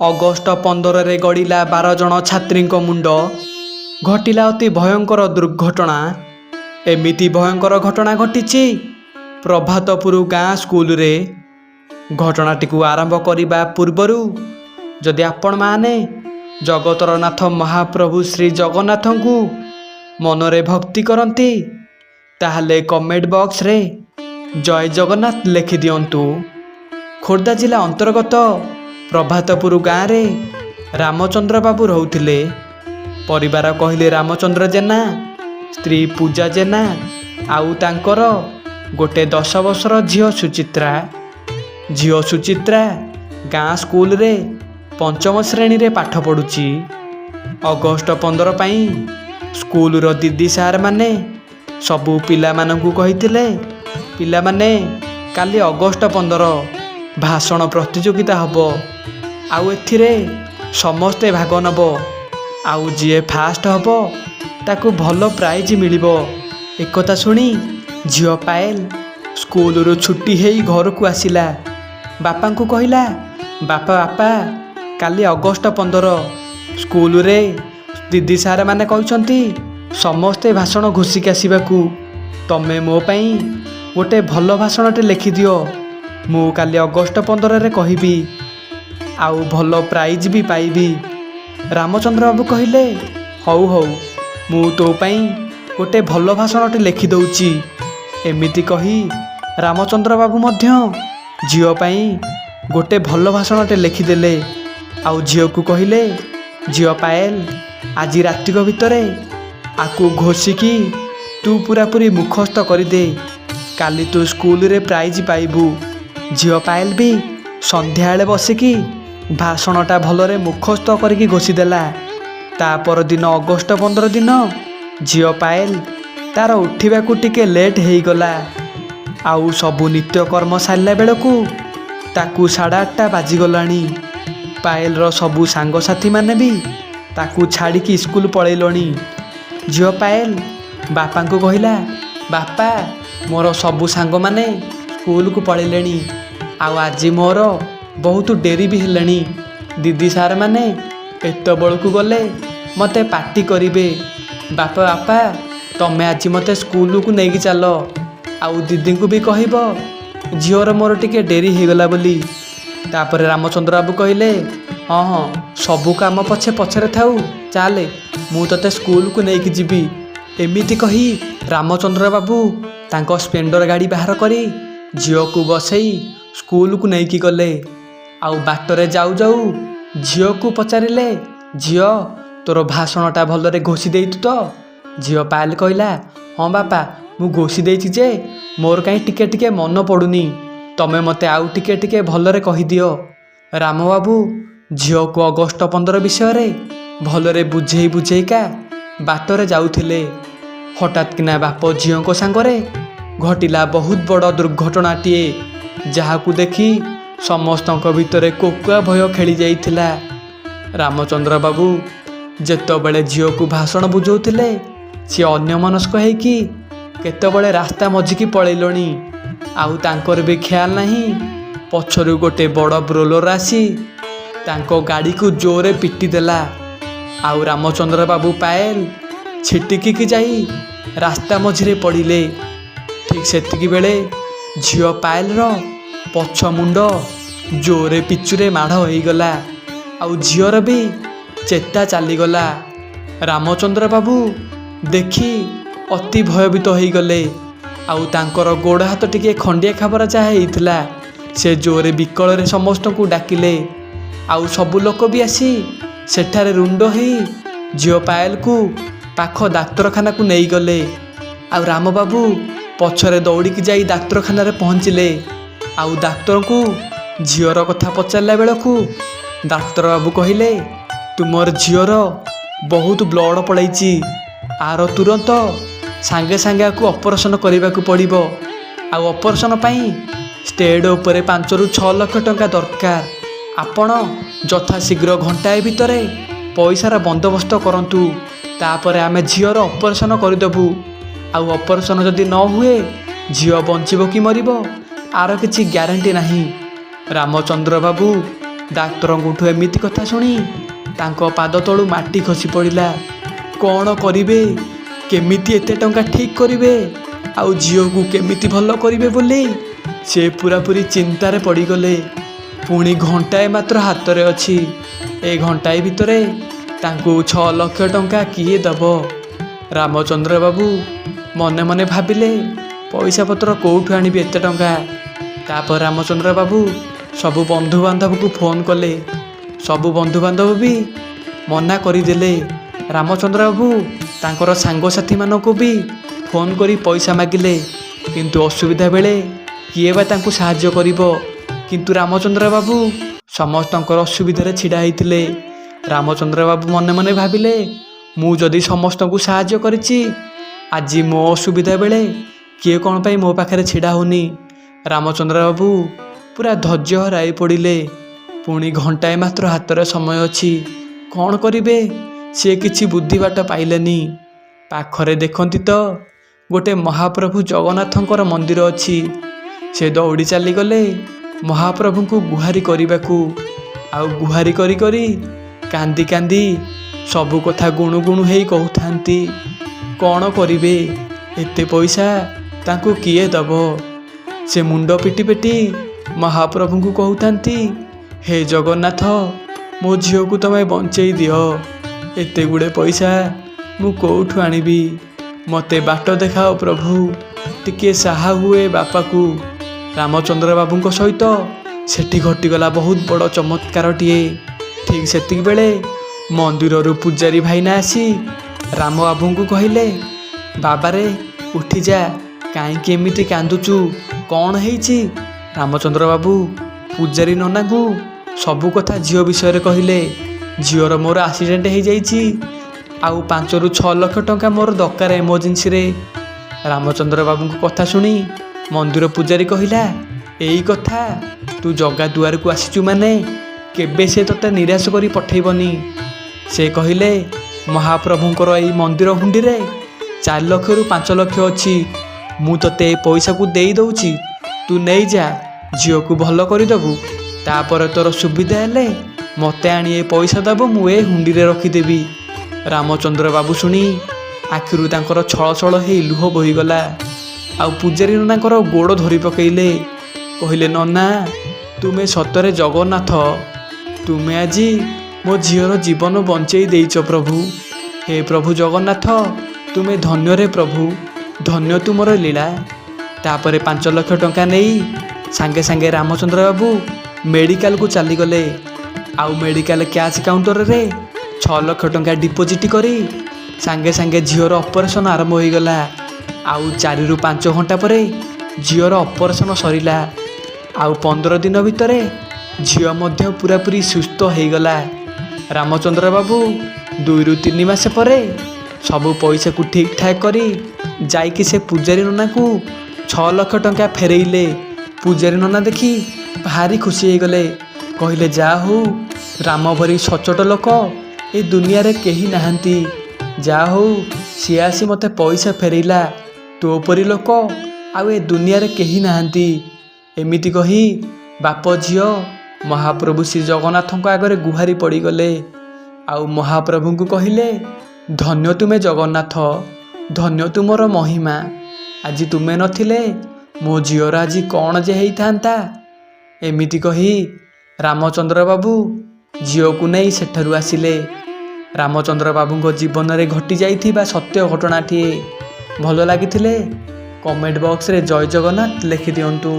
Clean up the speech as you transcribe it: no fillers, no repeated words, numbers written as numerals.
August 15ରେ ଗଡ଼ିଲା 12 ଜଣ ଛାତ୍ରୀଙ୍କ ମୁଣ୍ଡ। ଘଟିଲା ଅତି ଭୟଙ୍କର ଦୁର୍ଘଟଣା। ଏମିତି ଭୟଙ୍କର ଘଟଣା ଘଟିଛି ପ୍ରଭାତପୁର ଗାଁ ସ୍କୁଲରେ। ଘଟଣାଟିକୁ ଆରମ୍ଭ କରିବା ପୂର୍ବରୁ ଯଦି ଆପଣମାନେ ଜଗତର ନାଥ ମହାପ୍ରଭୁ ଶ୍ରୀ ଜଗନ୍ନାଥଙ୍କୁ ମନରେ ଭକ୍ତି କରନ୍ତି ତାହେଲେ କମେଣ୍ଟ ବକ୍ସରେ ଜୟ ଜଗନ୍ନାଥ ଲେଖିଦିଅନ୍ତୁ। ଖୋର୍ଦ୍ଧା ଜିଲ୍ଲା ଅନ୍ତର୍ଗତ ପ୍ରଭାତପୁର ଗାଁରେ ରାମଚନ୍ଦ୍ର ବାବୁ ରହୁଥିଲେ। ପରିବାର କହିଲେ ରାମଚନ୍ଦ୍ର ଜେନା, ସ୍ତ୍ରୀ ପୂଜା ଜେନା ଆଉ ତାଙ୍କର ଗୋଟେ 10 ବର୍ଷର ଝିଅ ସୁଚିତ୍ରା। ଝିଅ ସୁଚିତ୍ରା ଗାଁ ସ୍କୁଲରେ 5ମ ଶ୍ରେଣୀରେ ପାଠ ପଢ଼ୁଛି। ଅଗଷ୍ଟ 15 ପାଇଁ ସ୍କୁଲର ଦିଦି ସାର୍ ମାନେ ସବୁ ପିଲାମାନଙ୍କୁ କହିଥିଲେ, ପିଲାମାନେ କାଲି ଅଗଷ୍ଟ 15 ଭାଷଣ ପ୍ରତିଯୋଗିତା ହେବ, ଆଉ ଏଥିରେ ସମସ୍ତେ ଭାଗ ନେବ, ଆଉ ଯିଏ ଫାଷ୍ଟ ହେବ ତାକୁ ଭଲ ପ୍ରାଇଜ୍ ମିଳିବ। ଏକଥା ଶୁଣି ଝିଅ ପାଏଲ ସ୍କୁଲରୁ ଛୁଟି ହେଇ ଘରକୁ ଆସିଲା। ବାପାଙ୍କୁ କହିଲା, ବାପା କାଲି ଅଗଷ୍ଟ 15 ସ୍କୁଲରେ ଦିଦି ସାର୍ ମାନେ କହିଛନ୍ତି ସମସ୍ତେ ଭାଷଣ ଘୋଷିକି ଆସିବାକୁ। ତମେ ମୋ ପାଇଁ ଗୋଟେ ଭଲ ଭାଷଣଟେ ଲେଖିଦିଅ, ମୁଁ କାଲି ଅଗଷ୍ଟ 15ରେ କହିବି, ଆଉ ଭଲ ପ୍ରାଇଜ୍ ବି ପାଇବି। ରାମଚନ୍ଦ୍ର ବାବୁ କହିଲେ, ହଉ ମୁଁ ତୋ ପାଇଁ ଗୋଟେ ଭଲ ଭାଷଣଟେ ଲେଖିଦେଉଛି। ଏମିତି କହି ରାମଚନ୍ଦ୍ର ବାବୁ ମଧ୍ୟ ଝିଅ ପାଇଁ ଗୋଟେ ଭଲ ଭାଷଣଟେ ଲେଖିଦେଲେ। ଆଉ ଝିଅକୁ କହିଲେ, ଝିଅ ପାଏଲ ଆଜି ରାତିକ ଭିତରେ ଆକୁ ଘୋଷିକି ତୁ ପୁରାପୁରି ମୁଖସ୍ଥ କରିଦେ, କାଲି ତୁ ସ୍କୁଲରେ ପ୍ରାଇଜ୍ ପାଇବୁ। ଝିଅ ପାଏଲ ବି ସନ୍ଧ୍ୟାବେଳେ ବସିକି ଭାଷଣଟା ଭଲରେ ମୁଖସ୍ଥ କରିକି ଘୋଷିଦେଲା। ତା ପରଦିନ ଅଗଷ୍ଟ 15 ଦିନ ଝିଅ ପାଏଲ ତାର ଉଠିବାକୁ ଟିକେ ଲେଟ୍ ହେଇଗଲା। ଆଉ ସବୁ ନିତ୍ୟକର୍ମ ସାରିଲା ବେଳକୁ ତାକୁ 8:30 ବାଜିଗଲାଣି। ପାଏଲର ସବୁ ସାଙ୍ଗସାଥିମାନେ ବି ତାକୁ ଛାଡ଼ିକି ସ୍କୁଲ ପଳେଇଲଣି। ଝିଅ ପାଏଲ ବାପାଙ୍କୁ କହିଲା, ବାପା ମୋର ସବୁ ସାଙ୍ଗମାନେ ସ୍କୁଲକୁ ପଳେଇଲେଣି, ଆଉ ଆଜି ମୋର ବହୁତ ଡେରି ବି ହେଲାଣି। ଦିଦି ସାର୍ ମାନେ ଏତେବେଳକୁ ଗଲେ ମୋତେ ପାଟି କରିବେ। ବାପା ତମେ ଆଜି ମୋତେ ସ୍କୁଲକୁ ନେଇକି ଚାଲ, ଆଉ ଦିଦିଙ୍କୁ ବି କହିବ ଝିଅର ମୋର ଟିକେ ଡେରି ହେଇଗଲା ବୋଲି। ତାପରେ ରାମଚନ୍ଦ୍ର ବାବୁ କହିଲେ, ହଁ ସବୁ କାମ ପଛରେ ଥାଉ, ଚାଲେ ମୁଁ ତତେ ସ୍କୁଲକୁ ନେଇକି ଯିବି। ଏମିତି କହି ରାମଚନ୍ଦ୍ର ବାବୁ ତାଙ୍କ ସ୍ପ୍ଲେଣ୍ଡର ଗାଡ଼ି ବାହାର କରି ଝିଅକୁ ବସେଇ ସ୍କୁଲକୁ ନେଇକି ଗଲେ। ଆଉ ବାଟରେ ଯାଉ ଯାଉ ଝିଅକୁ ପଚାରିଲେ, ଝିଅ ତୋର ଭାଷଣଟା ଭଲରେ ଘୋଷି ଦେଇଛୁ ତ? ଝିଅ ପାଏଲ କହିଲା, ହଁ ବାପା ମୁଁ ଘୋଷି ଦେଇଛି ଯେ ମୋର କାହିଁ ଟିକେ ମନେ ପଡ଼ୁନି, ତମେ ମୋତେ ଆଉ ଟିକେ ଭଲରେ କହିଦିଅ। ରାମବାବୁ ଝିଅକୁ ଅଗଷ୍ଟ 15 ବିଷୟରେ ଭଲରେ ବୁଝେଇକା ବାଟରେ ଯାଉଥିଲେ। ହଠାତ୍ କିନା ବାପ ଝିଅଙ୍କ ସାଙ୍ଗରେ ଘଟିଲା ବହୁତ ବଡ଼ ଦୁର୍ଘଟଣାଟିଏ, ଯାହାକୁ ଦେଖି ସମସ୍ତଙ୍କ ଭିତରେ କୋକୁଆ ଭୟ ଖେଳି ଯାଇଥିଲା। ରାମଚନ୍ଦ୍ର ବାବୁ ଯେତେବେଳେ ଝିଅକୁ ଭାଷଣ ବୁଝାଉଥିଲେ ସିଏ ଅନ୍ୟମନସ୍କ ହେଇକି କେତେବେଳେ ରାସ୍ତା ମଝିକି ପଳେଇଲଣି। ଆଉ ତାଙ୍କର ବି ଖେୟାଲ ନାହିଁ ପଛରୁ ଗୋଟେ ବଡ଼ ବ୍ରୋଲର ଆସି ତାଙ୍କ ଗାଡ଼ିକୁ ଜୋରରେ ପିଟି ଦେଲା। ଆଉ ରାମଚନ୍ଦ୍ର ବାବୁ ପାଏଲ ଛିଟିକିକି ଯାଇ ରାସ୍ତା ମଝିରେ ପଡ଼ିଲେ। ଠିକ୍ ସେତିକି ବେଳେ ଝିଅ ପାଏଲର ପଛ ମୁଣ୍ଡ ଜୋରରେ ପିଚୁରେ ମାଡ଼ ହେଇଗଲା, ଆଉ ଝିଅର ବି ଚେତା ଚାଲିଗଲା। ରାମଚନ୍ଦ୍ର ବାବୁ ଦେଖି ଅତି ଭୟଭୀତ ହେଇଗଲେ। ଆଉ ତାଙ୍କର ଗୋଡ଼ ହାତ ଟିକେ ଖଣ୍ଡିଆ ଖାବରା ଯାହା ହେଇଥିଲା ସେ ଜୋରରେ ବିକଳରେ ସମସ୍ତଙ୍କୁ ଡାକିଲେ। ଆଉ ସବୁ ଲୋକ ବି ଆସି ସେଠାରେ ରୁଣ୍ଡ ହେଇ ଝିଅ ପାଏଲକୁ ପାଖ ଡାକ୍ତରଖାନାକୁ ନେଇଗଲେ। ଆଉ ରାମବାବୁ ପଛରେ ଦୌଡ଼ିକି ଯାଇ ଡାକ୍ତରଖାନାରେ ପହଞ୍ଚିଲେ। ଆଉ ଡାକ୍ତରଙ୍କୁ ଝିଅର କଥା ପଚାରିଲା ବେଳକୁ ଡାକ୍ତରବାବୁ କହିଲେ, ତୁମର ଝିଅର ବହୁତ ବ୍ଲଡ଼ ପଳାଇଛି, ଆର ତୁରନ୍ତ ସାଙ୍ଗେ ଆକୁ ଅପରେସନ୍ କରିବାକୁ ପଡ଼ିବ। ଆଉ ଅପରେସନ୍ ପାଇଁ ଷ୍ଟେଡ୍ ଉପରେ 5ରୁ 6 ଲକ୍ଷ ଟଙ୍କା ଦରକାର। ଆପଣ ଯଥାଶୀଘ୍ର ଘଣ୍ଟାଏ ଭିତରେ ପଇସାର ବନ୍ଦୋବସ୍ତ କରନ୍ତୁ, ତାପରେ ଆମେ ଝିଅର ଅପରେସନ୍ କରିଦେବୁ। ଆଉ ଅପରେସନ୍ ଯଦି ନ ହୁଏ ଝିଅ ବଞ୍ଚିବ କି ମରିବ ଆର କିଛି ଗ୍ୟାରେଣ୍ଟି ନାହିଁ। ରାମଚନ୍ଦ୍ର ବାବୁ ଡାକ୍ତରଙ୍କଠୁ ଏମିତି କଥା ଶୁଣି ତାଙ୍କ ପାଦ ତଳୁ ମାଟି ଖସି ପଡ଼ିଲା। କ'ଣ କରିବେ, କେମିତି ଏତେ ଟଙ୍କା ଠିକ୍ କରିବେ, ଆଉ ଝିଅକୁ କେମିତି ଭଲ କରିବେ ବୋଲି ସେ ପୁରାପୁରି ଚିନ୍ତାରେ ପଡ଼ିଗଲେ। ପୁଣି ଘଣ୍ଟାଏ ମାତ୍ର ହାତରେ ଅଛି। ଏ ଘଣ୍ଟାଏ ଭିତରେ ତାଙ୍କୁ 6 ଲକ୍ଷ ଟଙ୍କା କିଏ ଦେବ? ରାମଚନ୍ଦ୍ର ବାବୁ ମନେ ମନେ ଭାବିଲେ, ପଇସା ପତ୍ର କେଉଁଠୁ ଆଣିବି ଏତେ ଟଙ୍କା? ତାପରେ ରାମଚନ୍ଦ୍ର ବାବୁ ସବୁ ବନ୍ଧୁବାନ୍ଧବକୁ ଫୋନ୍ କଲେ। ସବୁ ବନ୍ଧୁବାନ୍ଧବ ବି ମନା କରିଦେଲେ। ରାମଚନ୍ଦ୍ର ବାବୁ ତାଙ୍କର ସାଙ୍ଗସାଥିମାନଙ୍କୁ ବି ଫୋନ୍ କରି ପଇସା ମାଗିଲେ, କିନ୍ତୁ ଅସୁବିଧା ବେଳେ କିଏ ବା ତାଙ୍କୁ ସାହାଯ୍ୟ କରିବ? କିନ୍ତୁ ରାମଚନ୍ଦ୍ର ବାବୁ ସମସ୍ତଙ୍କର ଅସୁବିଧାରେ ଛିଡ଼ା ହେଇଥିଲେ। ରାମଚନ୍ଦ୍ର ବାବୁ ମନେ ମନେ ଭାବିଲେ, ମୁଁ ଯଦି ସମସ୍ତଙ୍କୁ ସାହାଯ୍ୟ କରିଛି, ଆଜି ମୋ ଅସୁବିଧା ବେଳେ କିଏ କ'ଣ ପାଇଁ ମୋ ପାଖରେ ଛିଡ଼ା ହେଉନି? ରାମଚନ୍ଦ୍ର ବାବୁ ପୁରା ଧୈର୍ଯ୍ୟ ହରାଇ ପଡ଼ିଲେ। ପୁଣି ଘଣ୍ଟାଏ ମାତ୍ର ହାତରେ ସମୟ ଅଛି, କ'ଣ କରିବେ? ସେ କିଛି ବୁଦ୍ଧି ବାଟ ପାଇଲେନି। ପାଖରେ ଦେଖନ୍ତି ତ ଗୋଟେ ମହାପ୍ରଭୁ ଜଗନ୍ନାଥଙ୍କର ମନ୍ଦିର ଅଛି। ସେ ଦୌଡ଼ି ଚାଲିଗଲେ ମହାପ୍ରଭୁଙ୍କୁ ଗୁହାରି କରିବାକୁ। ଆଉ ଗୁହାରି କରି କରି କାନ୍ଦି କାନ୍ଦି ସବୁ କଥା ଗୁଣୁ ଗୁଣୁ ହେଇ କହୁଥାନ୍ତି, କ'ଣ କରିବେ? ଏତେ ପଇସା ତାଙ୍କୁ କିଏ ଦେବ? ସେ ମୁଣ୍ଡ ପିଟି ପିଟି ମହାପ୍ରଭୁଙ୍କୁ କହୁଥାନ୍ତି, ହେ ଜଗନ୍ନାଥ, ମୋ ଝିଅକୁ ତମେ ବଞ୍ଚେଇ ଦିଅ। ଏତେ ଗୁଡ଼େ ପଇସା ମୁଁ କେଉଁଠୁ ଆଣିବି? ମୋତେ ବାଟ ଦେଖାଅ ପ୍ରଭୁ, ଟିକିଏ ସାହା ହୁଏ ବାପାକୁ। ରାମଚନ୍ଦ୍ର ବାବୁଙ୍କ ସହିତ ସେଠି ଘଟିଗଲା ବହୁତ ବଡ଼ ଚମତ୍କାରଟିଏ। ଠିକ୍ ସେତିକିବେଳେ ମନ୍ଦିରରୁ ପୂଜାରୀ ଭାଇନା ଆସି ରାମ ବାବୁଙ୍କୁ କହିଲେ, ବାବାରେ ଉଠିଯା, କାହିଁକି ଏମିତି କାନ୍ଦୁଛୁ, କ'ଣ ହେଇଛି? ରାମଚନ୍ଦ୍ର ବାବୁ ପୂଜାରୀ ନନାଙ୍କୁ ସବୁ କଥା ଝିଅ ବିଷୟରେ କହିଲେ। ଝିଅର ମୋର ଆକ୍ସିଡେଣ୍ଟ ହେଇଯାଇଛି, ଆଉ 5ରୁ 6 ଲକ୍ଷ ଟଙ୍କା ମୋର ଦରକାର ଏମର୍ଜେନ୍ସିରେ। ରାମଚନ୍ଦ୍ର ବାବୁଙ୍କ କଥା ଶୁଣି ମନ୍ଦିର ପୂଜାରୀ କହିଲା, ଏଇ କଥା, ତୁ ଜଗା ଦୁଆରକୁ ଆସିଛୁ ମାନେ କେବେ ସେ ତୋତେ ନିରାଶ କରି ପଠେଇବନି। ସେ କହିଲେ, ମହାପ୍ରଭୁଙ୍କର ଏଇ ମନ୍ଦିର ହୁଣ୍ଡିରେ 4 ଲକ୍ଷରୁ 5 ଲକ୍ଷ ଅଛି। ମୁଁ ତୋତେ ଏ ପଇସାକୁ ଦେଇ ଦେଉଛି, ତୁ ନେଇଯା, ଝିଅକୁ ଭଲ କରିଦେବୁ। ତାପରେ ତୋର ସୁବିଧା ହେଲେ ମୋତେ ଆଣି ଏ ପଇସା ଦେବ, ମୁଁ ଏ ହୁଣ୍ଡିରେ ରଖିଦେବି। ରାମଚନ୍ଦ୍ର ବାବୁ ଶୁଣି ଆଖିରୁ ତାଙ୍କର ଛଳ ଛଳ ହେଇ ଲୁହ ବୋହିଗଲା। ଆଉ ପୂଜାରୀ ନନାଙ୍କର ଗୋଡ଼ ଧରି ପକାଇଲେ। କହିଲେ, ନନା, ତୁମେ ସତରେ ଜଗନ୍ନାଥ। ତୁମେ ଆଜି ମୋ ଝିଅର ଜୀବନ ବଞ୍ଚେଇ ଦେଇଛ ପ୍ରଭୁ। ହେ ପ୍ରଭୁ ଜଗନ୍ନାଥ, ତୁମେ ଧନ୍ୟରେ ପ୍ରଭୁ, ଧନ୍ୟ ତୁମର ଲୀଳା। ତାପରେ 5 ଲକ୍ଷ ଟଙ୍କା ନେଇ ସାଙ୍ଗେ ସାଙ୍ଗେ ରାମଚନ୍ଦ୍ର ବାବୁ ମେଡ଼ିକାଲକୁ ଚାଲିଗଲେ। ଆଉ ମେଡ଼ିକାଲ କ୍ୟାସ୍ କାଉଣ୍ଟରରେ 6 ଲକ୍ଷ ଟଙ୍କା ଡିପୋଜିଟ୍ କରି ସାଙ୍ଗେ ସାଙ୍ଗେ ଝିଅର ଅପରେସନ୍ ଆରମ୍ଭ ହୋଇଗଲା। ଆଉ 4ରୁ 5 ଘଣ୍ଟା ପରେ ଝିଅର ଅପରେସନ୍ ସରିଲା। ଆଉ 15 ଦିନ ଭିତରେ ଝିଅ ମଧ୍ୟ ପୁରାପୁରି ସୁସ୍ଥ ହୋଇଗଲା। ରାମଚନ୍ଦ୍ର ବାବୁ 2ରୁ 3 ମାସ ପରେ ସବୁ ପଇସାକୁ ଠିକ୍ ଠାକ୍ କରି ଯାଇକି ସେ ପୂଜାରୀ ନନାଙ୍କୁ 6 ଲକ୍ଷ ଟଙ୍କା ଫେରେଇଲେ। ପୂଜାରୀ ନନା ଦେଖି ଭାରି ଖୁସି ହେଇଗଲେ। କହିଲେ, ଯାହା ହଉ, ରାମ ଭରି ସଚ୍ଚୋଟ ଲୋକ ଏ ଦୁନିଆରେ କେହି ନାହାନ୍ତି। ଯାହା ହଉ, ସିଏ ଆସି ମୋତେ ପଇସା ଫେରେଇଲା। ତୋ ପରି ଲୋକ ଆଉ ଏ ଦୁନିଆରେ କେହି ନାହାନ୍ତି। ଏମିତି କହି ବାପ ଝିଅ ମହାପ୍ରଭୁ ଶ୍ରୀ ଜଗନ୍ନାଥଙ୍କ ଆଗରେ ଗୁହାରି ପଡ଼ିଗଲେ। ଆଉ ମହାପ୍ରଭୁଙ୍କୁ କହିଲେ, ଧନ୍ୟ ତୁମେ ଜଗନ୍ନାଥ, ଧନ୍ୟ ତୁମର ମହିମା। ଆଜି ତୁମେ ନଥିଲେ ମୋ ଝିଅର ଆଜି କ'ଣ ଯେ ହେଇଥାନ୍ତା? ଏମିତି କହି ରାମଚନ୍ଦ୍ର ବାବୁ ଝିଅକୁ ନେଇ ସେଠାରୁ ଆସିଲେ। ରାମଚନ୍ଦ୍ର ବାବୁଙ୍କ ଜୀବନରେ ଘଟି ଯାଇଥିବା ସତ୍ୟ ଘଟଣାଟିଏ ଭଲ ଲାଗିଥିଲେ କମେଣ୍ଟ ବକ୍ସରେ ଜୟ ଜଗନ୍ନାଥ ଲେଖିଦିଅନ୍ତୁ।